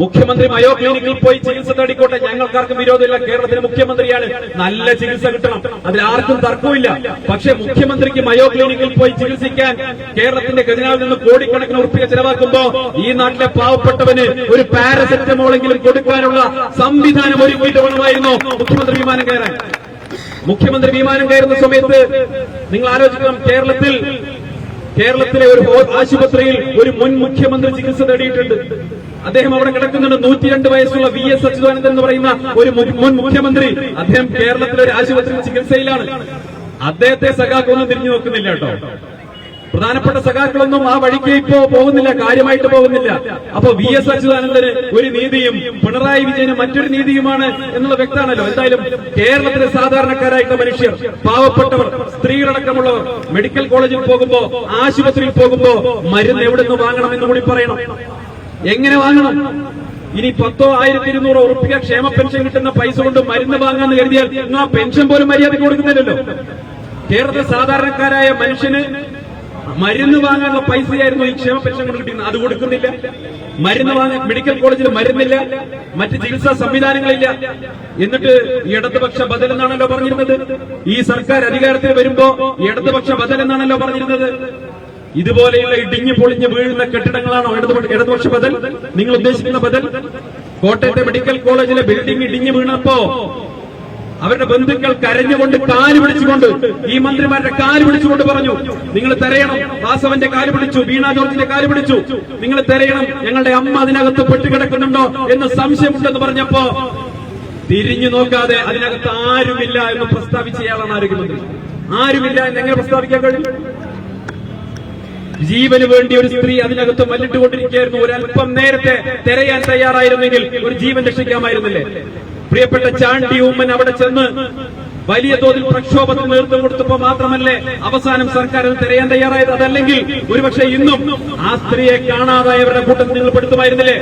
മുഖ്യമന്ത്രി മയോ ക്ലിനിക്കിൽ പോയി ചികിത്സ തേടിക്കോട്ടെ, ഞങ്ങൾക്കാർക്കും വിരോധമില്ല. കേരളത്തിലെ മുഖ്യമന്ത്രിയാണ്, നല്ല ചികിത്സ കിട്ടണം, അതിലാർക്കും തർക്കമില്ല. പക്ഷെ മുഖ്യമന്ത്രിക്ക് മയോ ക്ലിനിക്കിൽ പോയി ചികിത്സിക്കാൻ കേരളത്തിന്റെ ഖജനാവിൽ നിന്ന് കോടിക്കണക്കിന് ഉറുപ്പിക ചെലവാക്കുമ്പോ ഈ നാട്ടിലെ പാവപ്പെട്ടവന് ഒരു പാരസെറ്റമോളെങ്കിലും കൊടുക്കാനുള്ള സംവിധാനം ഒരുക്കിയിട്ട് വേണമായിരുന്നു മുഖ്യമന്ത്രി വിമാനം കയറാൻ. മുഖ്യമന്ത്രി വിമാനം കയറുന്ന സമയത്ത് നിങ്ങൾ ആലോചിക്കണം, കേരളത്തിലെ ഒരു ആശുപത്രിയിൽ ഒരു മുൻ മുഖ്യമന്ത്രി ചികിത്സ തേടിയിട്ടുണ്ട്. അദ്ദേഹം അവിടെ കിടക്കുന്നുണ്ട്. 102 വയസ്സുള്ള VS അച്യുതാനന്ദൻ എന്ന് പറയുന്ന ഒരു മുൻ മുഖ്യമന്ത്രി, അദ്ദേഹം കേരളത്തിലെ ഒരു ആശുപത്രിയിൽ ചികിത്സയിലാണ്. അദ്ദേഹത്തെ സഖാക്കളൊന്നും തിരിഞ്ഞു നോക്കുന്നില്ല കേട്ടോ. പ്രധാനപ്പെട്ട സഖാക്കളൊന്നും ആ വഴിക്ക് ഇപ്പോ പോകുന്നില്ല, കാര്യമായിട്ട് പോകുന്നില്ല. അപ്പൊ VS അച്യുതാനന്ദന് ഒരു നീതിയും പിണറായി വിജയന് മറ്റൊരു നീതിയുമാണ് എന്നുള്ള വ്യക്തമാണല്ലോ. എന്തായാലും കേരളത്തിലെ സാധാരണക്കാരായിട്ടുള്ള മനുഷ്യർ, പാവപ്പെട്ടവർ, സ്ത്രീകളടക്കമുള്ളവർ മെഡിക്കൽ കോളേജിൽ പോകുമ്പോ, ആശുപത്രിയിൽ പോകുമ്പോ മരുന്ന് എവിടെ നിന്ന് വാങ്ങണമെന്ന് കൂടി പറയണം. എങ്ങനെ വാങ്ങണം? ഇനി 10,000 1200 ഉറുപ്പിക ക്ഷേമ പെൻഷൻ കിട്ടുന്ന പൈസ കൊണ്ട് മരുന്ന് വാങ്ങാന്ന് കരുതിയാൽ ആ പെൻഷൻ പോലും മര്യാദയ്ക്ക് കൊടുക്കുന്നില്ലല്ലോ. കേരളത്തിലെ സാധാരണക്കാരായ മനുഷ്യന് മരുന്ന് വാങ്ങാനുള്ള പൈസയായിരുന്നു ഈ ക്ഷേമ പെൻഷൻ കൊണ്ട് കിട്ടുന്നത്, അത് കൊടുക്കുന്നില്ല. മരുന്ന് വാങ്ങാൻ മെഡിക്കൽ കോളേജിൽ മരുന്നില്ല, മറ്റ് ചികിത്സാ സംവിധാനങ്ങളില്ല. എന്നിട്ട് ഇടതുപക്ഷ ബദൽ എന്നാണല്ലോ പറഞ്ഞിരുന്നത്. ഈ സർക്കാർ അധികാരത്തിൽ വരുമ്പോ ഇടതുപക്ഷ ബദൽ എന്നാണല്ലോ പറഞ്ഞിരുന്നത്. ഇതുപോലെയുള്ള ഇടിഞ്ഞു പൊളിഞ്ഞു വീഴുന്ന കെട്ടിടങ്ങളാണോ ഇടതുപക്ഷ ബദൽ? നിങ്ങൾ ഉദ്ദേശിക്കുന്ന ബദൽ? കോട്ടയത്തെ മെഡിക്കൽ കോളേജിലെ ബിൽഡിംഗ് ഇടിഞ്ഞു വീണപ്പോ അവരുടെ ബന്ധുക്കൾ കരഞ്ഞുകൊണ്ട് കാല് പിടിച്ചുകൊണ്ട്, ഈ മന്ത്രിമാരുടെ കാല് പിടിച്ചുകൊണ്ട് പറഞ്ഞു, നിങ്ങൾ തെരയണം. വാസവന്റെ കാല് പിടിച്ചു, വീണ ജോർജിന്റെ കാല് പിടിച്ചു, നിങ്ങൾ തെരയണം, ഞങ്ങളുടെ അമ്മ അതിനകത്ത് പെട്ടുകിടക്കുന്നുണ്ടോ എന്ന് സംശയമുണ്ടെന്ന് പറഞ്ഞപ്പോ തിരിഞ്ഞു നോക്കാതെ അതിനകത്ത് ആരുമില്ല എന്ന് പ്രസ്താവിച്ചയാളാണ് ആരോഗ്യമന്ത്രി. ആരുമില്ല എന്ന് എങ്ങനെ പ്രസ്താവിക്കാൻ കഴിയും? ജീവന് വേണ്ടി ഒരു സ്ത്രീ അതിനകത്ത് മല്ലിട്ടുകൊണ്ടിരിക്കുകയായിരുന്നു. ഒരല്പം നേരത്തെ തെരയാൻ തയ്യാറായിരുന്നെങ്കിൽ ഒരു ജീവൻ രക്ഷിക്കാമായിരുന്നില്ലേ? പ്രിയപ്പെട്ട ചാണ്ടി ഉമ്മൻ അവിടെ ചെന്ന് വലിയ തോതിൽ പ്രക്ഷോഭത്തിന് നേതൃത്വം കൊടുത്തപ്പോ മാത്രമല്ലേ അവസാനം സർക്കാർ അത് തെരയാൻ തയ്യാറായത്? അതല്ലെങ്കിൽ ഒരുപക്ഷെ ഇന്നും ആ സ്ത്രീയെ കാണാതായവരുടെ കൂട്ടത്തിൽ നിങ്ങൾ പെടുത്തുമായിരുന്നില്ലേ?